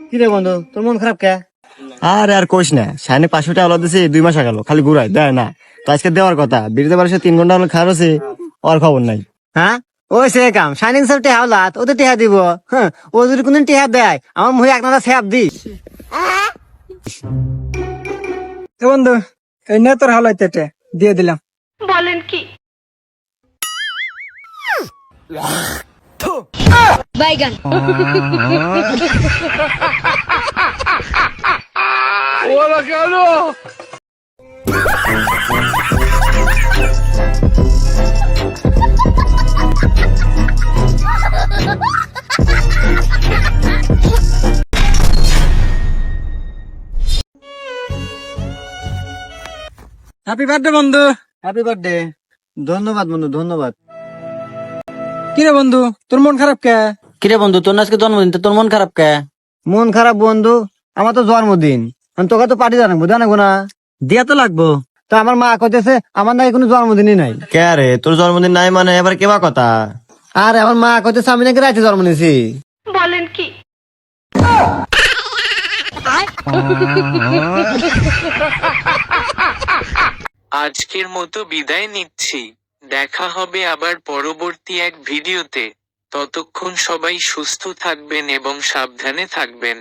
কি রে বন্ধু, তোর মন খারাপ কে? আর কোশ না, সাইনে 500 টাকা আলাদা দিছি 2 মাস গেল, খালি ঘুরাই দেয় না। তো আজকে দেওয়ার কথা, বিরতে পারে 3 ঘন্টা হলো খারাপ আছে, আর খবর নাই। হ্যাঁ, ওই সে কাম শাইনিং স্যার টেহা লাত ও তো টেহা দিব। হ্যাঁ, ও যদি কোনদিন টেহা দেয় আমার মুহে একনাটা স্যাপ দিস। বন্ধু এই নিয়ে তোর হালাইতে দিয়ে দিলাম। বলেন কি? বাইগান। হ্যাপি বার্থডে বন্ধু। Happy birthday. ধন্যবাদ বন্ধু, ধন্যবাদ। কিরে বন্ধু তোর মন খারাপ কে? কিরে বন্ধু, তোর আজকে জন্মদিন, তোর মন খারাপ কে? মন খারাপ বন্ধু, আমার তো জন্মদিন, তোকে তো পার্টি জানাবো না? দিয়া তো লাগবো। তো আমার মা কইতেছে আমার নাকি কোনো জন্মদিনই নাই। কে রে, তোর জন্মদিন নাই মানে এবার কেবা কথা? আর আমার মা কইতেছে আমি নাকি রাতে জন্ম নিয়েছি। বলেন কি? আজকের মতো বিদায় নিচ্ছি, দেখা হবে আবার পরবর্তী এক ভিডিওতে। ততক্ষণ সবাই সুস্থ থাকবেন এবং সাবধানে থাকবেন।